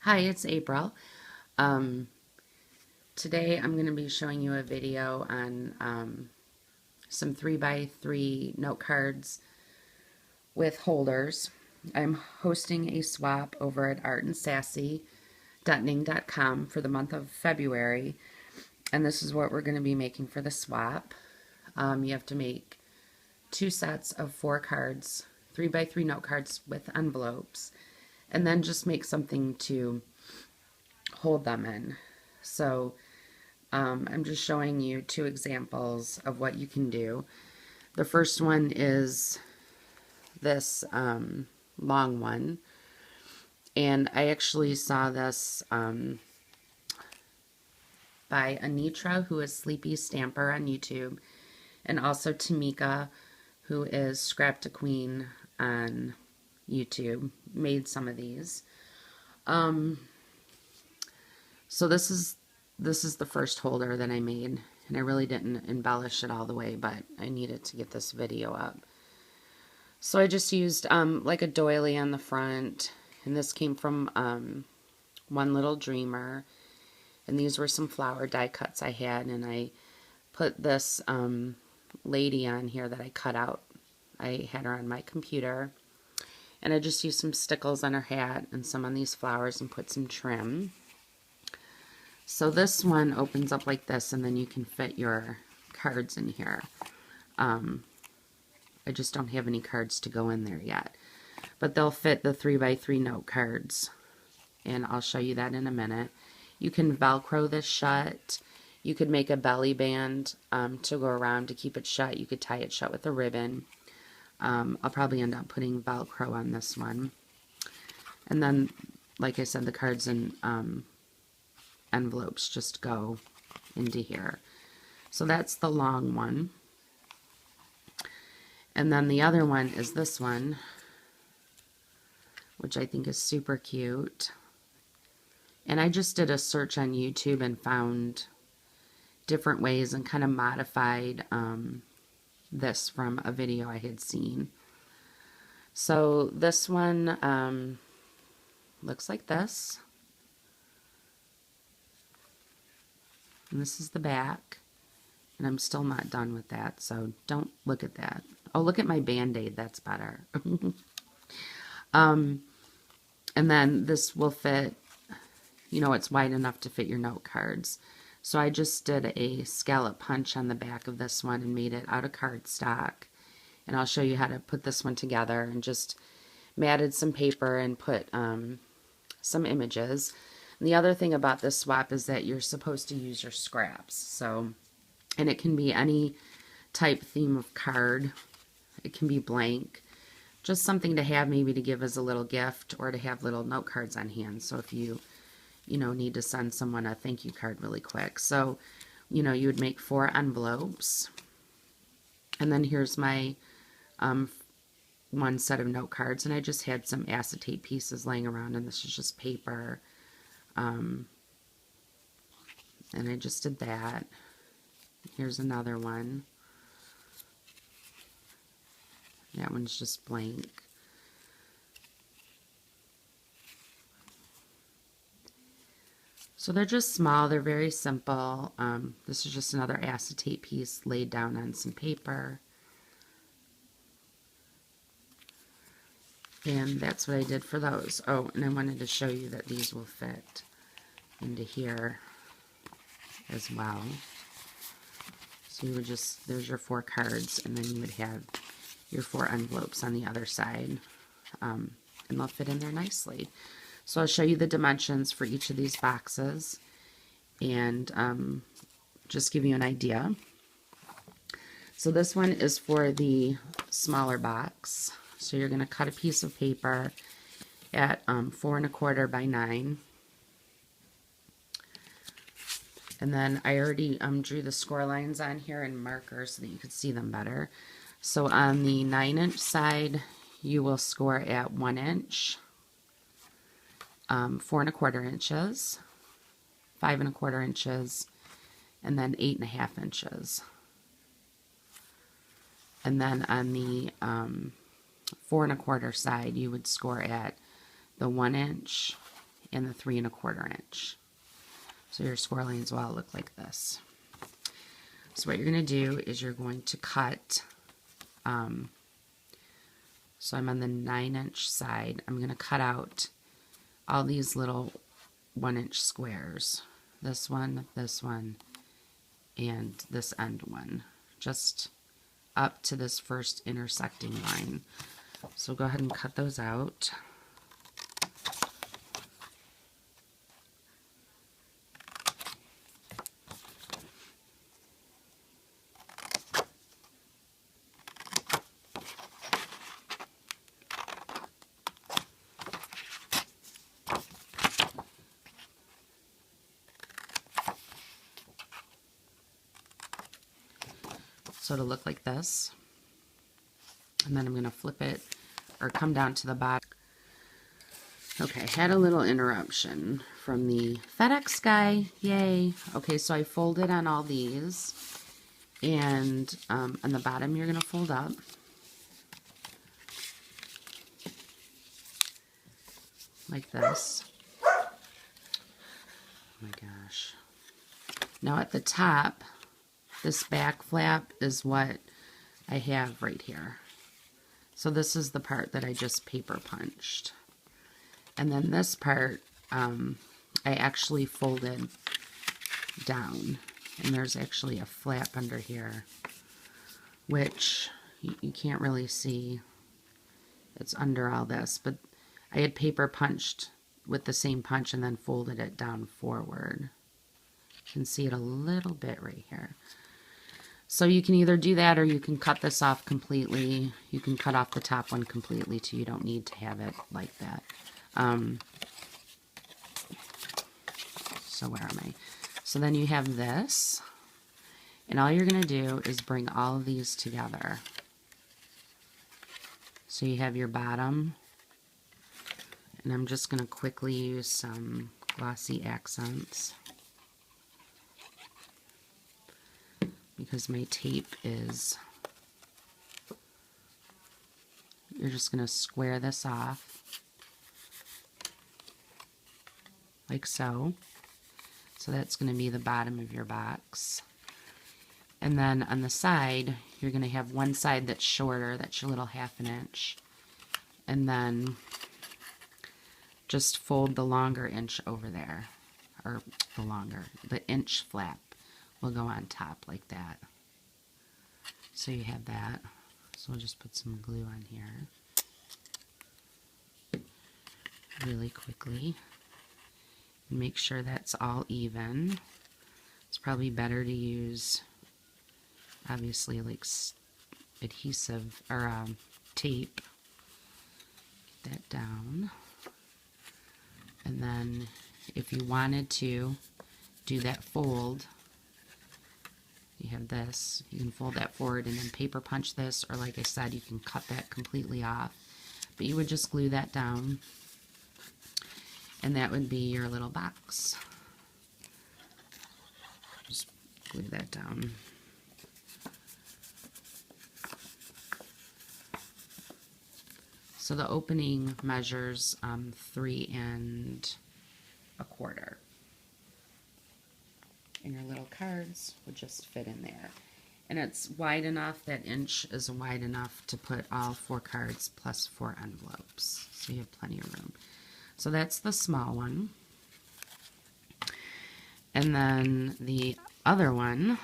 Hi, it's April. Um, Today I'm going to be showing you a video on some 3x3 note cards with holders. I'm hosting a swap over at artandsassy.ning.com for the month of February, and this is what we're going to be making for the swap. You have to make two sets of 4 cards, 3x3 note cards with envelopes, and then just make something to hold them in. So I'm just showing you 2 examples of what you can do. The first one is this long one, and I actually saw this by Anitra, who is Sleepy Stamper on YouTube, and also Tamika, who is Scrap to Queen on YouTube, made some of these. So this is the first holder that I made, and I really didn't embellish it all the way, but I needed to get this video up. So I just used like a doily on the front, and this came from One Little Dreamer, and these were some flower die cuts I had, and I put this lady on here that I cut out. I had her on my computer, and I just used some stickles on her hat and some on these flowers and put some trim. So this one opens up like this, and then you can fit your cards in here. I just don't have any cards to go in there yet. But they'll fit the 3x3 note cards, and I'll show you that in a minute. You can Velcro this shut. You could make a belly band to go around to keep it shut. You could tie it shut with a ribbon. I'll probably end up putting Velcro on this one. And then, like I said, the cards and envelopes just go into here. So that's the long one. And then the other one is this one, which I think is super cute. And I just did a search on YouTube and found different ways and kind of modified this from a video I had seen. So this one looks like this. And this is the back. And I'm still not done with that, so don't look at that. Oh, look at my Band-Aid. That's better. And then this will fit, you know, it's wide enough to fit your note cards. So I just did a scallop punch on the back of this one and made it out of cardstock. And I'll show you how to put this one together, and just matted some paper and put some images. And the other thing about this swap is that you're supposed to use your scraps. So, and it can be any type theme of card. It can be blank. Just something to have, maybe to give as a little gift, or to have little note cards on hand. So if you need to send someone a thank you card really quick. So, you would make 4 envelopes. And then here's my one set of note cards, and I just had some acetate pieces laying around, and this is just paper. And I just did that. Here's another one. That one's just blank. So they're just small, they're very simple. This is just another acetate piece laid down on some paper. And that's what I did for those. Oh, and I wanted to show you that these will fit into here as well. So you would just, there's your 4 cards, and then you would have your 4 envelopes on the other side. And they'll fit in there nicely. So I'll show you the dimensions for each of these boxes, and just give you an idea. So this one is for the smaller box. So you're going to cut a piece of paper at 4 1/4 by 9. And then I already drew the score lines on here in marker so that you could see them better. So on the 9-inch side, you will score at 1 inch, 4 1/4 inches, 5 1/4 inches, and then 8 1/2 inches. And then on the 4 1/4 side, you would score at the 1 inch and the 3 1/4 inch. So your score lines will all look like this. So what you're going to do is you're going to cut, so I'm on the 9-inch side, I'm going to cut out all these little 1-inch squares. This one, and this end one. Just up to this first intersecting line. So go ahead and cut those out. So it'll look like this. And then I'm going to flip it or come down to the bottom. Okay, had a little interruption from the FedEx guy. Yay. Okay, so I folded on all these. And on the bottom you're going to fold up. Like this. Oh my gosh. Now at the top, this back flap is what I have right here. So this is the part that I just paper punched. And then this part, I actually folded down. And there's actually a flap under here, which you can't really see. It's under all this. But I had paper punched with the same punch and then folded it down forward. You can see it a little bit right here. So you can either do that or you can cut this off completely. You can cut off the top one completely too. You don't need to have it like that. So where am I? So then you have this. And all you're going to do is bring all of these together. So you have your bottom. And I'm just going to quickly use some glossy accents, because my tape is, you're just going to square this off like so. So that's going to be the bottom of your box. And then on the side, you're going to have one side that's shorter, that's your little 1/2 inch. And then just fold the longer inch over there, or the inch flap will go on top like that. So you have that. So we'll just put some glue on here really quickly. And make sure that's all even. It's probably better to use, obviously, like adhesive or tape. Get that down. And then if you wanted to do that fold, you have this, you can fold that forward and then paper punch this, or like I said, you can cut that completely off. But you would just glue that down, and that would be your little box. Just glue that down. So the opening measures 3 1/4. And your little cards would just fit in there. And it's wide enough, that inch is wide enough to put all 4 cards plus 4 envelopes. So you have plenty of room. So that's the small one. And then the other one,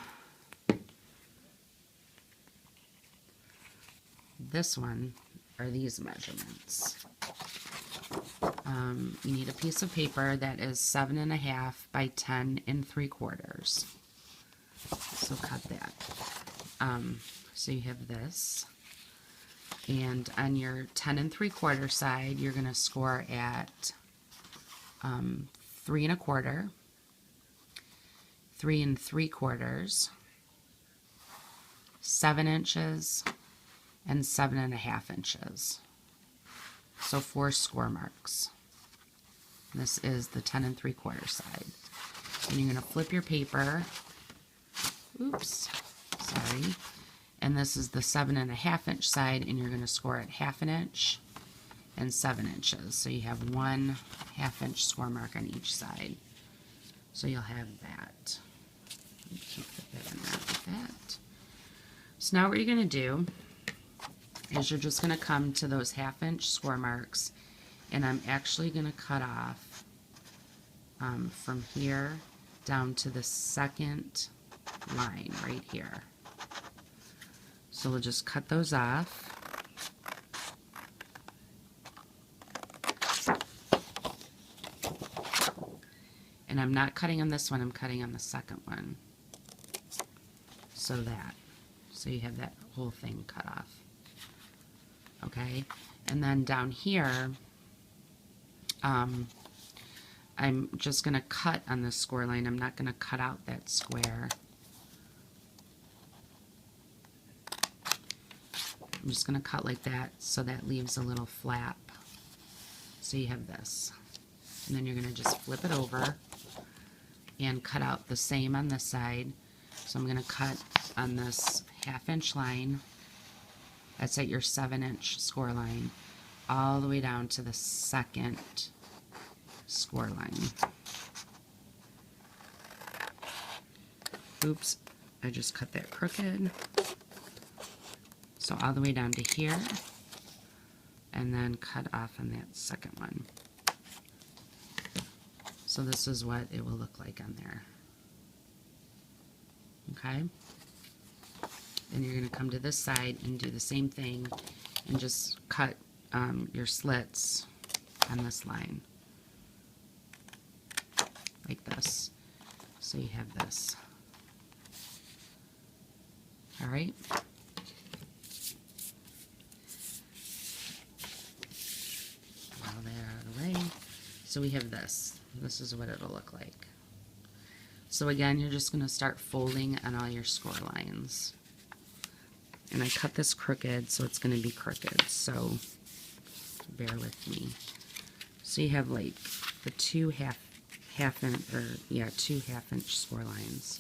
this one, are these measurements. You need a piece of paper that is 7 1/2 by 10 3/4. So cut that. So you have this. And on your 10 3/4 side, you're going to score at 3 1/4, 3 3/4, 7 inches, and 7 1/2 inches. So 4 score marks. This is the 10 3/4 side. And you're going to flip your paper. Oops, sorry. And this is the 7 1/2 inch side, and you're going to score at 1/2 inch and 7 inches. So you have 1 1/2" score mark on each side. So you'll have that. Keep the bit in there like that. So now what you're going to do is you're just going to come to those 1/2" score marks, and I'm actually going to cut off from here down to the second line right here. So we'll just cut those off. And I'm not cutting on this one, I'm cutting on the second one. So you have that whole thing cut off. Okay, and then down here, I'm just going to cut on this score line. I'm not going to cut out that square. I'm just going to cut like that so that leaves a little flap. So you have this. And then you're going to just flip it over and cut out the same on this side. So I'm going to cut on this 1/2" line. That's at your 7" score line, all the way down to the second score line. Oops, I just cut that crooked. So all the way down to here, and then cut off on that second one. So this is what it will look like on there. Okay? Then you're going to come to this side and do the same thing and just cut your slits on this line. Like this. So you have this. Alright? All that out of the way. So we have this. This is what it'll look like. So again, you're just going to start folding on all your score lines. And I cut this crooked, so it's going to be crooked, so bear with me. So you have like the two 2/2" score lines.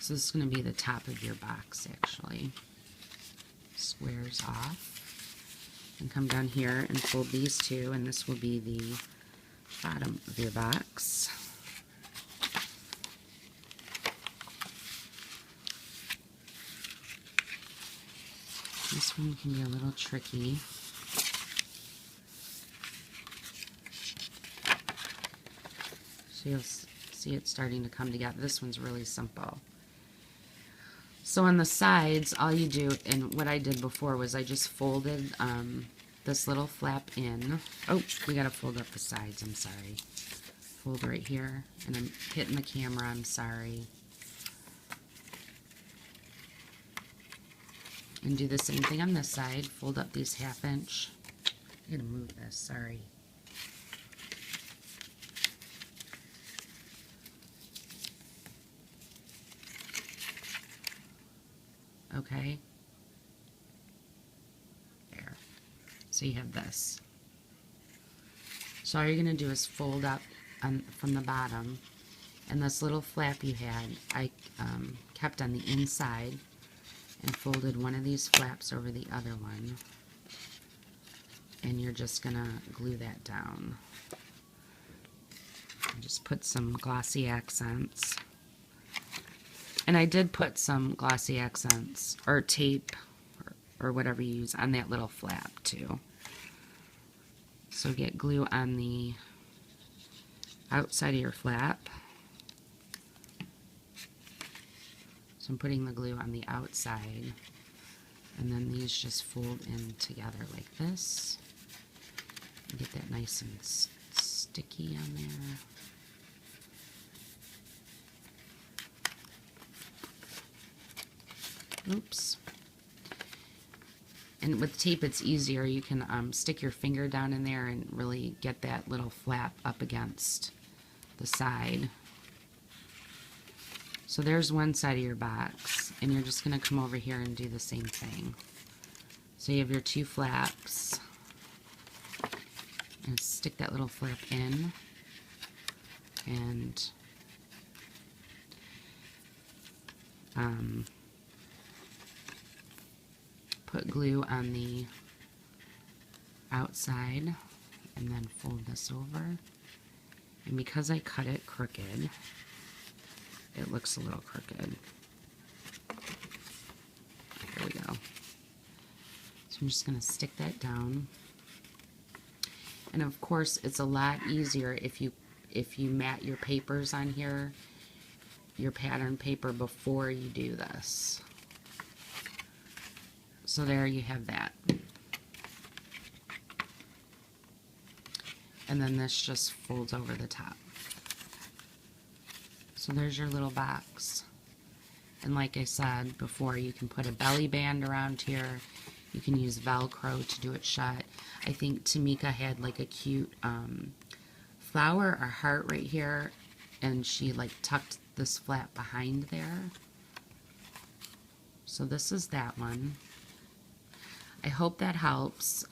So this is going to be the top of your box, actually. Squares off. And come down here and fold these two, and this will be the bottom of your box. This one can be a little tricky. So you'll see it starting to come together. This one's really simple. So on the sides, all you do, and what I did before was I just folded this little flap in. Oh, we gotta fold up the sides, I'm sorry. Fold right here, and I'm hitting the camera, I'm sorry. And do the same thing on this side. Fold up these 1/2". I'm gonna move this, sorry. Okay. There. So you have this. So all you're gonna do is fold up from the bottom, and this little flap you had, I kept on the inside, and folded one of these flaps over the other one, and you're just gonna glue that down. And just put some glossy accents, and I did put some glossy accents or tape or whatever you use on that little flap too. So get glue on the outside of your flap. So I'm putting the glue on the outside, and then these just fold in together like this. Get that nice and sticky on there. Oops. And with tape it's easier. You can stick your finger down in there and really get that little flap up against the side. So there's one side of your box, and you're just going to come over here and do the same thing. So you have your two flaps, and stick that little flap in, and put glue on the outside, and then fold this over, And because I cut it crooked, it looks a little crooked. There we go. So I'm just going to stick that down. And of course, it's a lot easier if you mat your papers on here, your pattern paper, before you do this. So there you have that. And then this just folds over the top. So there's your little box. And like I said before, you can put a belly band around here. You can use Velcro to do it shut. I think Tamika had like a cute flower or heart right here, and she like tucked this flap behind there. So this is that one. I hope that helps.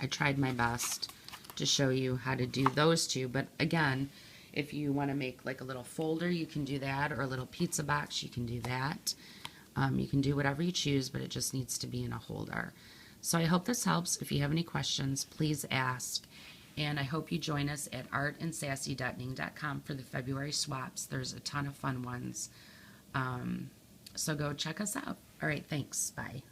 I tried my best to show you how to do those two, but again, if you want to make like a little folder, you can do that, or a little pizza box, you can do that. You can do whatever you choose, but it just needs to be in a holder. So I hope this helps. If you have any questions, please ask. And I hope you join us at artandsassy.ning.com for the February swaps. There's a ton of fun ones. So go check us out. All right, thanks. Bye.